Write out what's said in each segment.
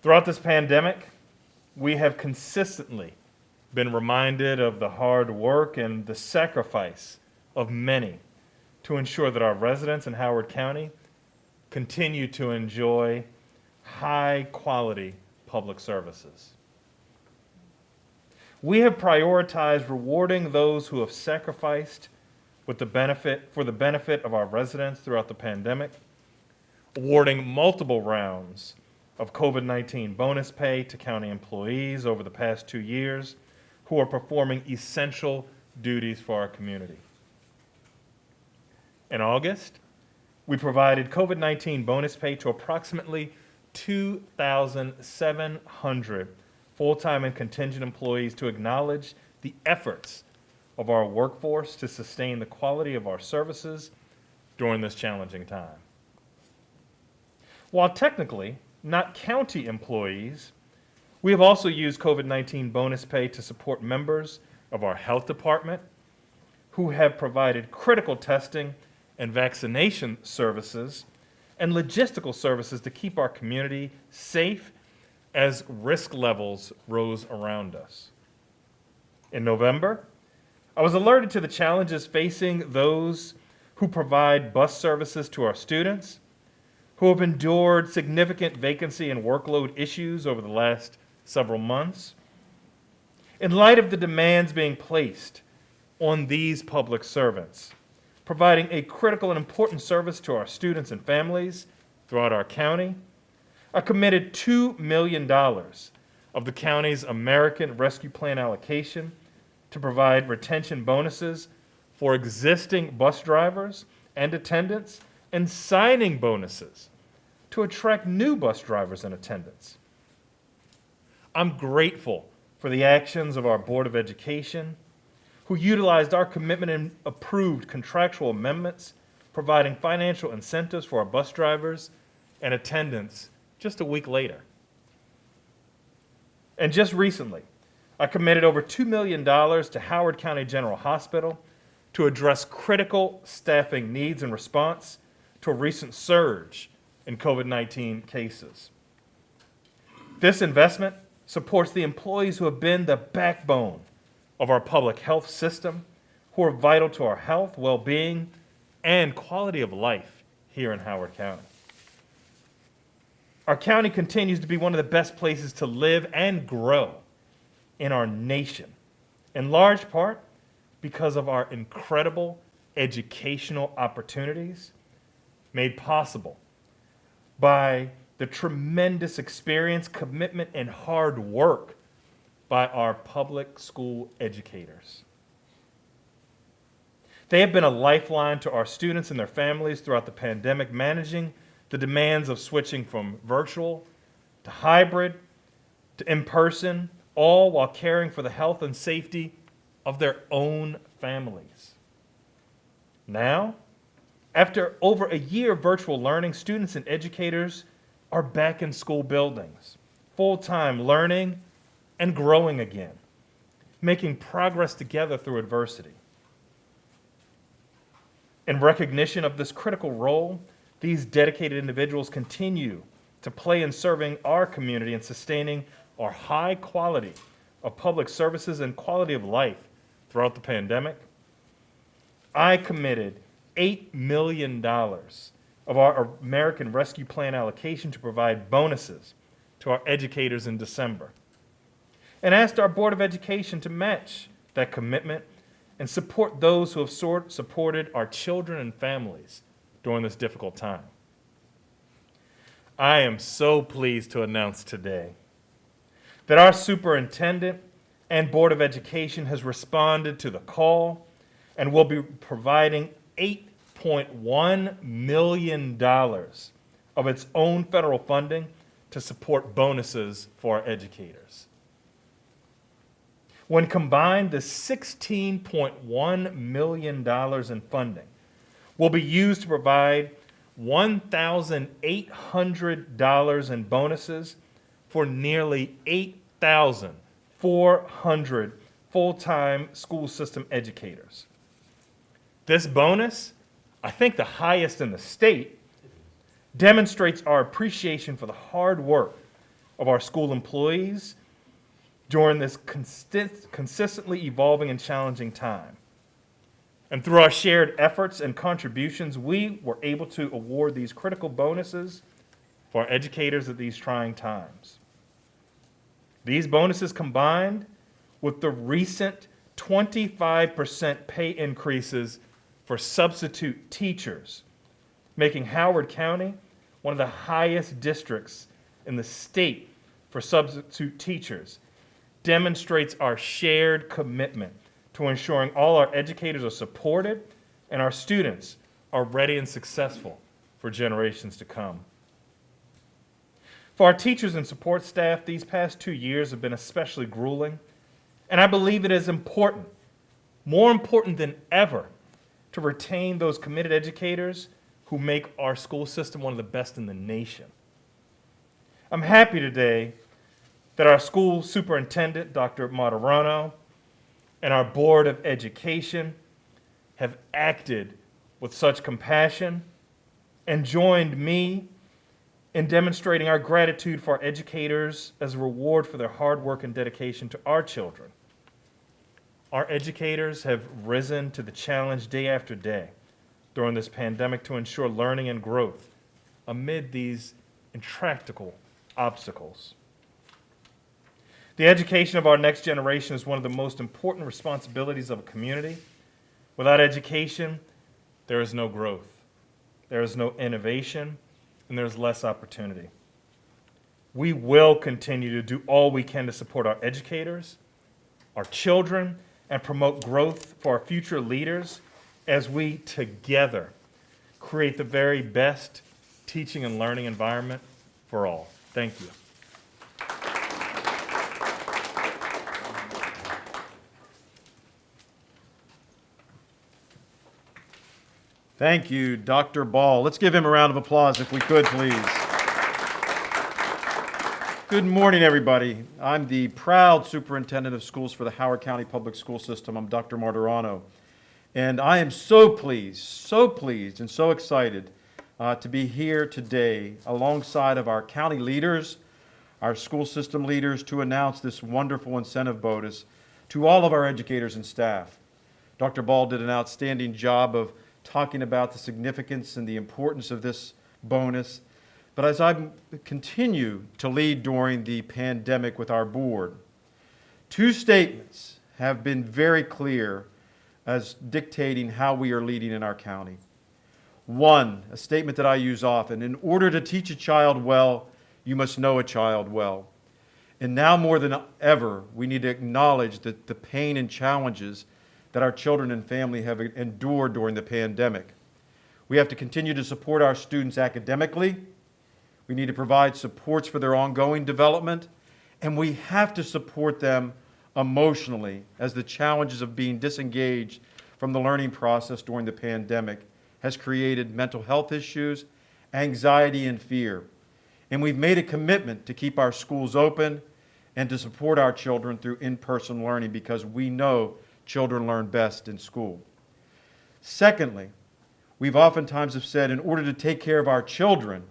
Throughout this pandemic, we have consistently been reminded of the hard work and the sacrifice of many to ensure that our residents in Howard County continue to enjoy high-quality public services. We have prioritized rewarding those who have sacrificed for the benefit of our residents throughout the pandemic, awarding multiple rounds of COVID-19 bonus pay to county employees over the past 2 years who are performing essential duties for our community. In August, we provided COVID-19 bonus pay to approximately 2,700 full-time and contingent employees to acknowledge the efforts of our workforce to sustain the quality of our services during this challenging time. While technically not county employees, we have also used COVID-19 bonus pay to support members of our health department who have provided critical testing and vaccination services and logistical services to keep our community safe as risk levels rose around us. In November, I was alerted to the challenges facing those who provide bus services to our students, who have endured significant vacancy and workload issues over the last several months. In light of the demands being placed on these public servants, providing a critical and important service to our students and families throughout our county, I committed $2 million of the county's American Rescue Plan allocation to provide retention bonuses for existing bus drivers and attendants and signing bonuses to attract new bus drivers and attendants. I'm grateful for the actions of our Board of Education, who utilized our commitment and approved contractual amendments, providing financial incentives for our bus drivers and attendants just a week later. And just recently, I committed over $2 million to Howard County General Hospital to address critical staffing needs in response to a recent surge in COVID-19 cases. This investment supports the employees who have been the backbone of our public health system, who are vital to our health, well-being, and quality of life here in Howard County. Our county continues to be one of the best places to live and grow in our nation, in large part because of our incredible educational opportunities made possible by the tremendous experience, commitment, and hard work by our public school educators. They have been a lifeline to our students and their families throughout the pandemic, managing the demands of switching from virtual to hybrid to in-person, all while caring for the health and safety of their own families. Now, after over a year of virtual learning, students and educators are back in school buildings, full-time learning and growing again, making progress together through adversity. In recognition of this critical role, these dedicated individuals continue to play in serving our community and sustaining our high quality of public services and quality of life throughout the pandemic. I committed $8 million of our American Rescue Plan allocation to provide bonuses to our educators in December, and asked our Board of Education to match that commitment and support those who have supported our children and families during this difficult time. I am so pleased to announce today that our superintendent and Board of Education has responded to the call and will be providing $8.1 million of its own federal funding to support bonuses for our educators. When combined, the $16.1 million in funding will be used to provide $1,800 in bonuses for nearly 8,400 full-time school system educators. This bonus, I think the highest in the state, demonstrates our appreciation for the hard work of our school employees during this consistently evolving and challenging time. And through our shared efforts and contributions, we were able to award these critical bonuses for our educators at these trying times. These bonuses combined with the recent 25% pay increases for substitute teachers, making Howard County one of the highest districts in the state for substitute teachers, demonstrates our shared commitment to ensuring all our educators are supported and our students are ready and successful for generations to come. For our teachers and support staff, these past 2 years have been especially grueling, and I believe it is important, more important than ever, to retain those committed educators who make our school system one of the best in the nation. I'm happy today that our school superintendent, Dr. Martirano, and our Board of Education have acted with such compassion and joined me in demonstrating our gratitude for our educators as a reward for their hard work and dedication to our children. Our educators have risen to the challenge day after day during this pandemic to ensure learning and growth amid these intractable obstacles. The education of our next generation is one of the most important responsibilities of a community. Without education, there is no growth, there is no innovation, and there's less opportunity. We will continue to do all we can to support our educators, our children, and promote growth for our future leaders as we together create the very best teaching and learning environment for all. Thank you. Thank you, Dr. Ball. Let's give him a round of applause if we could, please. Good morning, everybody. I'm the proud superintendent of schools for the Howard County Public School System. I'm Dr. Martirano. And I am so pleased and so excited to be here today alongside of our county leaders, our school system leaders, to announce this wonderful incentive bonus to all of our educators and staff. Dr. Ball did an outstanding job of talking about the significance and the importance of this bonus. But as I continue to lead during the pandemic with our board, two statements have been very clear as dictating how we are leading in our county. One, a statement that I use often: in order to teach a child well, you must know a child well. And now more than ever, we need to acknowledge that the pain and challenges that our children and family have endured during the pandemic. We have to continue to support our students academically. We need to provide supports for their ongoing development, and we have to support them emotionally as the challenges of being disengaged from the learning process during the pandemic has created mental health issues, anxiety, and fear. And we've made a commitment to keep our schools open and to support our children through in-person learning because we know children learn best in school. Secondly, we've oftentimes have said in order to take care of our children,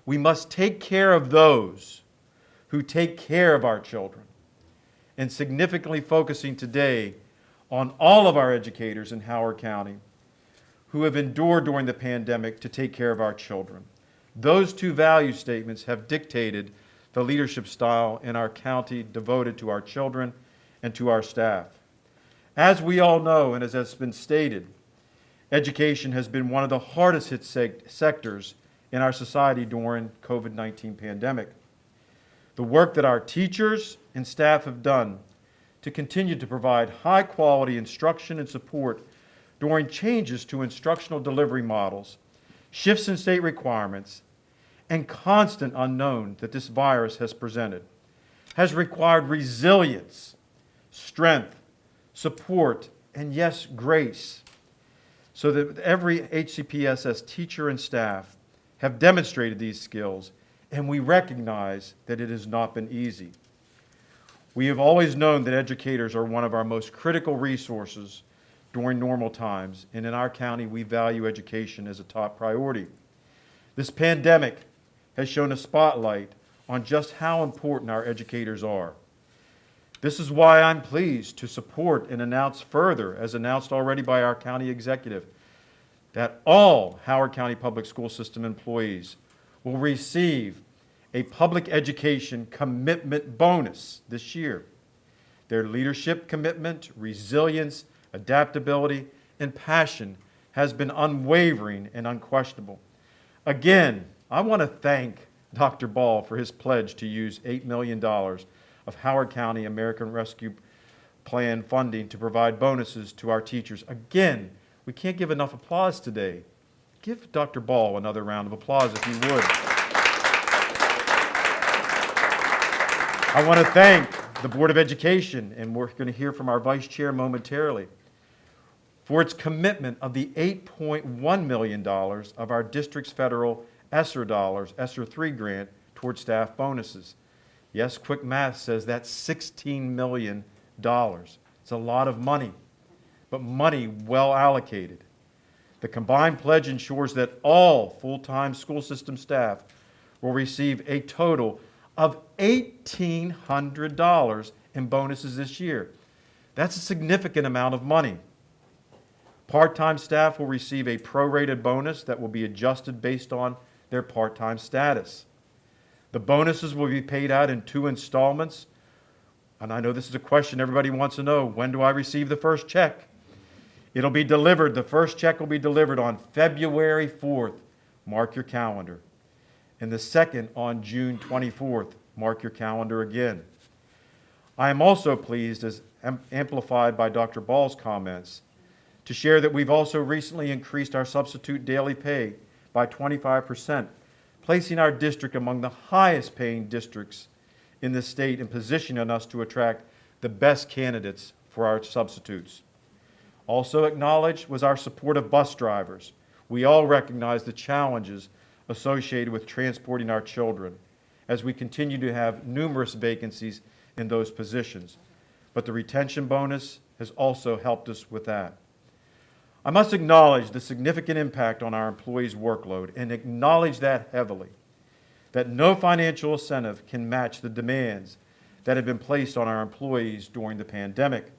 we must take care of those who take care of our children. And significantly focusing today on all of our educators in Howard County who have endured during the pandemic to take care of our children. Those two value statements have dictated the leadership style in our county devoted to our children and to our staff. As we all know, and as has been stated, education has been one of the hardest hit sectors in our society during COVID-19 pandemic. The work that our teachers and staff have done to continue to provide high quality instruction and support during changes to instructional delivery models, shifts in state requirements, and constant unknown that this virus has presented, has required resilience, strength, support, and yes, grace, so that every HCPSS teacher and staff have demonstrated these skills, and we recognize that it has not been easy. We have always known that educators are one of our most critical resources during normal times, and in our county, we value education as a top priority. This pandemic has shown a spotlight on just how important our educators are. This is why I'm pleased to support and announce further, as announced already by our county executive, that all Howard County Public School System employees will receive a public education commitment bonus this year. Their leadership commitment, resilience, adaptability, and passion has been unwavering and unquestionable. Again, I want to thank Dr. Ball for his pledge to use $8 million of Howard County American Rescue Plan funding to provide bonuses to our teachers. Again, we can't give enough applause today. Give Dr. Ball another round of applause if you would. I want to thank the Board of Education, and we're going to hear from our Vice Chair momentarily, for its commitment of the $8.1 million of our district's federal ESSER dollars, ESSER 3 grant, toward staff bonuses. Yes, quick math says that's $16 million. It's a lot of money, but money well allocated. The combined pledge ensures that all full-time school system staff will receive a total of $1,800 in bonuses this year. That's a significant amount of money. Part-time staff will receive a prorated bonus that will be adjusted based on their part-time status. The bonuses will be paid out in 2 installments. And I know this is a question everybody wants to know. When do I receive the first check? It'll be delivered. The first check will be delivered on February 4th. Mark your calendar. And the second on June 24th. Mark your calendar again. I am also pleased, as amplified by Dr. Ball's comments, to share that we've also recently increased our substitute daily pay by 25%, placing our district among the highest paying districts in the state and positioning us to attract the best candidates for our substitutes. Also acknowledged was our support of bus drivers. We all recognize the challenges associated with transporting our children, as we continue to have numerous vacancies in those positions. But the retention bonus has also helped us with that. I must acknowledge the significant impact on our employees' workload and acknowledge that heavily, that no financial incentive can match the demands that have been placed on our employees during the pandemic.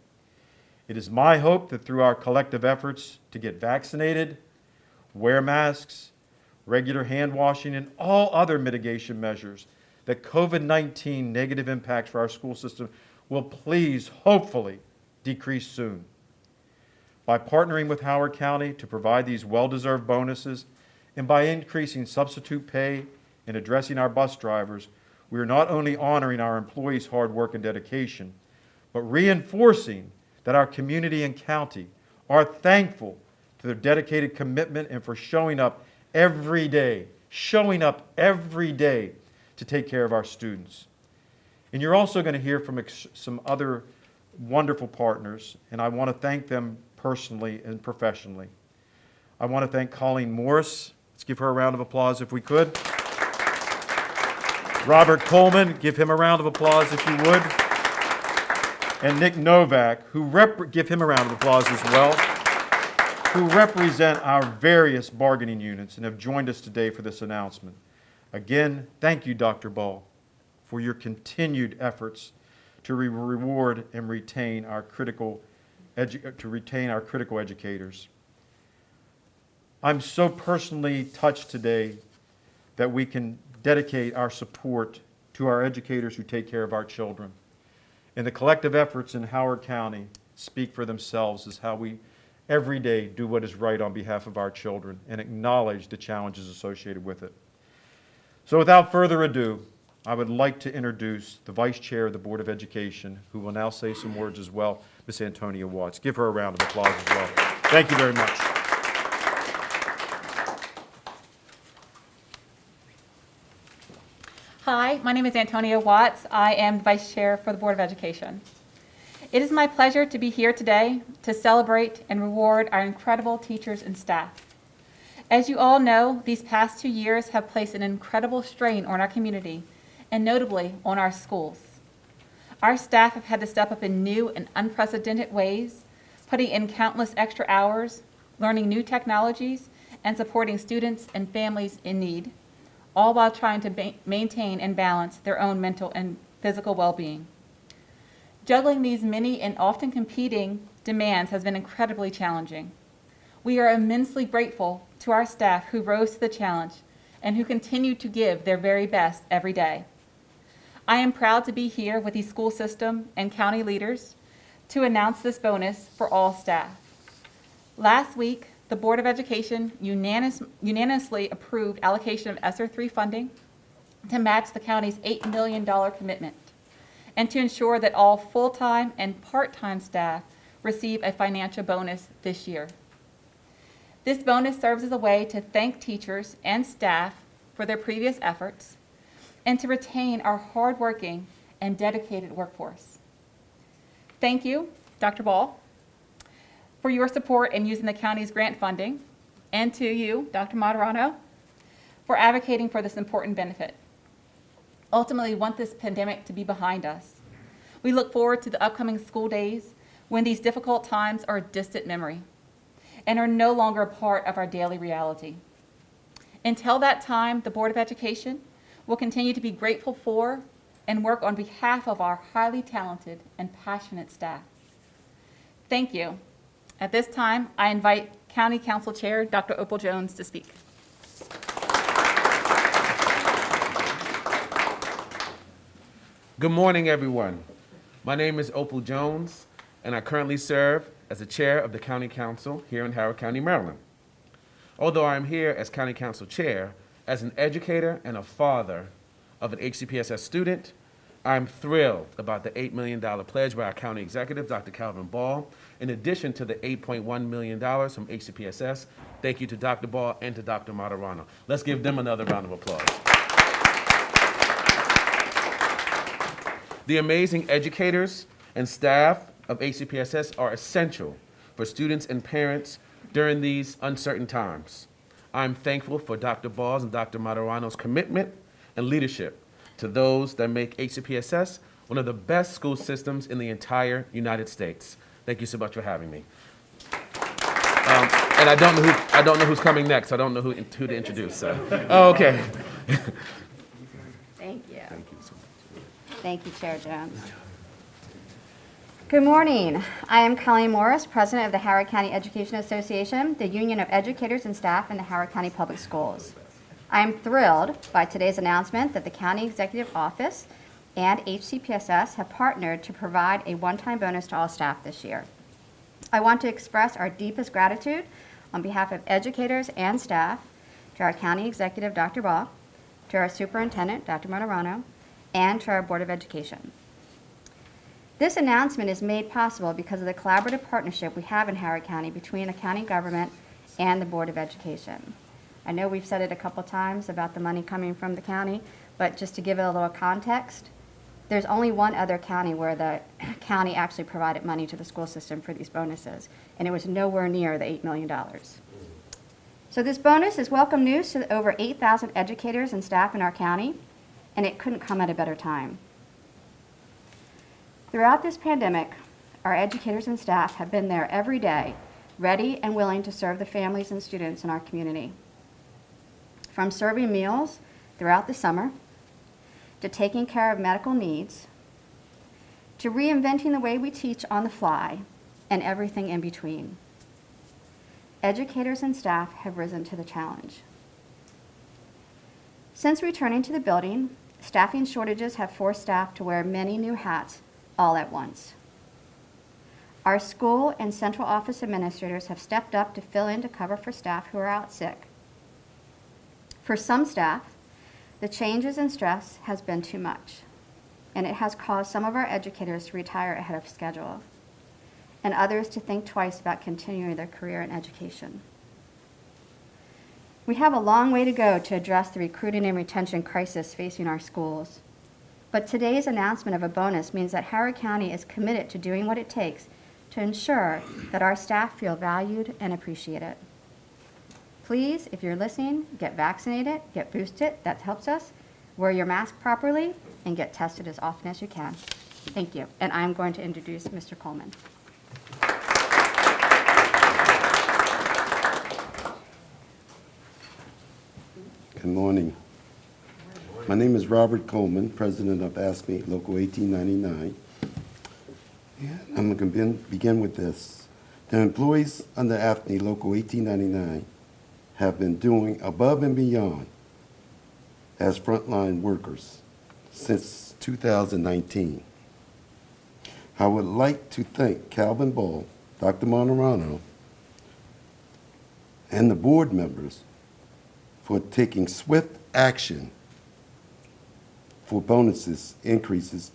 It is my hope that through our collective efforts to get vaccinated, wear masks, regular hand washing, and all other mitigation measures, that COVID-19 negative impacts for our school system will please, hopefully, decrease soon. By partnering with Howard County to provide these well-deserved bonuses, and by increasing substitute pay and addressing our bus drivers, we are not only honoring our employees' hard work and dedication, but reinforcing that our community and county are thankful for their dedicated commitment and for showing up every day to take care of our students. And you're also going to hear from some other wonderful partners, and I want to thank them personally and professionally. I want to thank Colleen Morris. Let's give her a round of applause if we could. Robert Coleman, give him a round of applause if you would. And Nick Novak, give him a round of applause as well, who represent our various bargaining units and have joined us today for this announcement. Again, thank you, Dr. Ball, for your continued efforts to reward and retain our critical educators. I'm so personally touched today that we can dedicate our support to our educators who take care of our children. And the collective efforts in Howard County speak for themselves as how we every day do what is right on behalf of our children and acknowledge the challenges associated with it. So without further ado, I would like to introduce the Vice Chair of the Board of Education, who will now say some words as well, Ms. Antonia Watts. Give her a round of applause as well. Thank you very much. Hi, my name is Antonia Watts. I am Vice Chair for the Board of Education. It is my pleasure to be here today to celebrate and reward our incredible teachers and staff. As you all know, these past 2 years have placed an incredible strain on our community, and notably on our schools. Our staff have had to step up in new and unprecedented ways, putting in countless extra hours, learning new technologies, and supporting students and families in need, all while trying to maintain and balance their own mental and physical well-being. Juggling these many and often competing demands has been incredibly challenging. We are immensely grateful to our staff who rose to the challenge and who continue to give their very best every day. I am proud to be here with the school system and county leaders to announce this bonus for all staff. Last week, the Board of Education unanimously approved allocation of ESSER III funding to match the county's $8 million commitment and to ensure that all full-time and part-time staff receive a financial bonus this year. This bonus serves as a way to thank teachers and staff for their previous efforts and to retain our hardworking and dedicated workforce. Thank you, Dr. Ball, for your support in using the county's grant funding, and to you, Dr. Martirano, for advocating for this important benefit. Ultimately, we want this pandemic to be behind us. We look forward to the upcoming school days when these difficult times are a distant memory and are no longer a part of our daily reality. Until that time, the Board of Education will continue to be grateful for and work on behalf of our highly talented and passionate staff. Thank you. At this time, I invite County Council Chair Dr. Opal Jones to speak. Good morning, everyone. My name is Opal Jones, and I currently serve as the chair of the County Council here in Howard County, Maryland. Although I am here as County Council Chair, as an educator and a father of an HCPSS student, I'm thrilled about the $8 million pledge by our county executive, Dr. Calvin Ball, in addition to the $8.1 million from HCPSS. Thank you to Dr. Ball and to Dr. Martirano. Let's give them another round of applause. The amazing educators and staff of HCPSS are essential for students and parents during these uncertain times. I'm thankful for Dr. Ball's and Dr. Martirano's commitment and leadership to those that make HCPSS one of the best school systems in the entire United States. Thank you so much for having me. And I don't know who's coming next. I don't know who to introduce. So. Oh, okay. Thank you. Thank you so much. Thank you, Chair Jones. Good morning. I am Colleen Morris, President of the Howard County Education Association, the union of educators and staff in the Howard County Public Schools. I am thrilled by today's announcement that the County Executive Office and HCPSS have partnered to provide a one-time bonus to all staff this year. I want to express our deepest gratitude on behalf of educators and staff to our County Executive, Dr. Ball, to our Superintendent, Dr. Martirano, and to our Board of Education. This announcement is made possible because of the collaborative partnership we have in Howard County between the county government and the Board of Education. I know we've said it a couple times about the money coming from the county, but just to give it a little context, there's only one other county where the county actually provided money to the school system for these bonuses, and it was nowhere near the $8 million. So this bonus is welcome news to over 8,000 educators and staff in our county, and it couldn't come at a better time. Throughout this pandemic, our educators and staff have been there every day, ready and willing to serve the families and students in our community. From serving meals throughout the summer, to taking care of medical needs, to reinventing the way we teach on the fly, and everything in between. Educators and staff have risen to the challenge. Since returning to the building, staffing shortages have forced staff to wear many new hats all at once. Our school and central office administrators have stepped up to fill in to cover for staff who are out sick. For some staff, the changes and stress has been too much, and it has caused some of our educators to retire ahead of schedule, and others to think twice about continuing their career in education. We have a long way to go to address the recruiting and retention crisis facing our schools, but today's announcement of a bonus means that Howard County is committed to doing what it takes to ensure that our staff feel valued and appreciated. Please, if you're listening, get vaccinated, get boosted, that helps us. Wear your mask properly and get tested as often as you can. Thank you. And I'm going to introduce Mr. Coleman. Good morning. My name is Robert Coleman, president of ASME Local 1899. And I'm going to begin with this. The employees under AFNI Local 1899 have been doing above and beyond as frontline workers since 2019. I would like to thank Calvin Ball, Dr. Martirano, and the board members for taking swift action for bonuses increases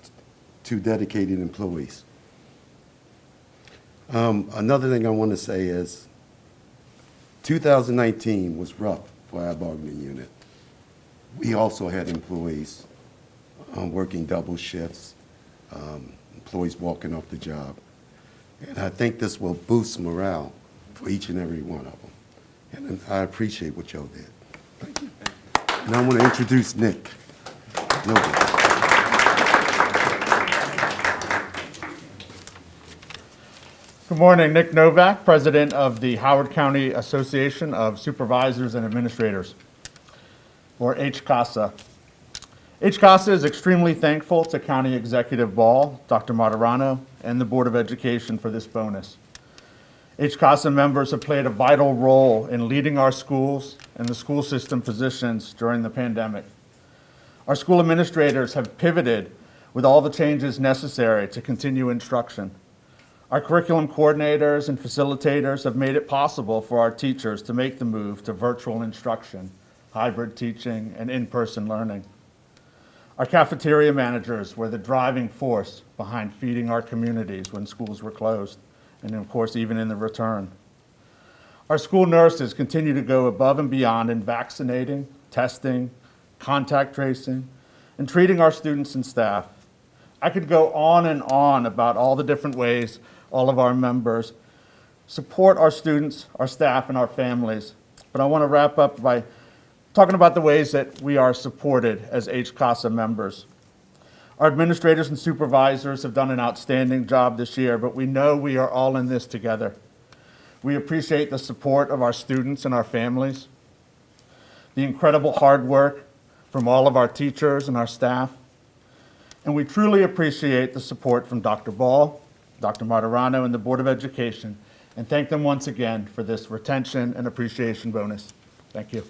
to dedicated employees. Another thing I want to say is 2019 was rough for our bargaining unit. We also had employees working double shifts, employees walking off the job. And I think this will boost morale for each and every one of them. And I appreciate what y'all did. Thank you. And I want to introduce Nick. Good morning, Nick Novak, President of the Howard County Association of Supervisors and Administrators, or HCASA. HCASA is extremely thankful to County Executive Ball, Dr. Martirano, and the Board of Education for this bonus. HCASA members have played a vital role in leading our schools and the school system positions during the pandemic. Our school administrators have pivoted with all the changes necessary to continue instruction. Our curriculum coordinators and facilitators have made it possible for our teachers to make the move to virtual instruction, hybrid teaching, and in-person learning. Our cafeteria managers were the driving force behind feeding our communities when schools were closed, and of course, even in the return. Our school nurses continue to go above and beyond in vaccinating, testing, contact tracing, and treating our students and staff. I could go on and on about all the different ways all of our members support our students, our staff, and our families. But I want to wrap up by talking about the ways that we are supported as HCASA members. Our administrators and supervisors have done an outstanding job this year, but we know we are all in this together. We appreciate the support of our students and our families, the incredible hard work from all of our teachers and our staff, and we truly appreciate the support from Dr. Ball, Dr. Martirano, and the Board of Education, and thank them once again for this retention and appreciation bonus. Thank you.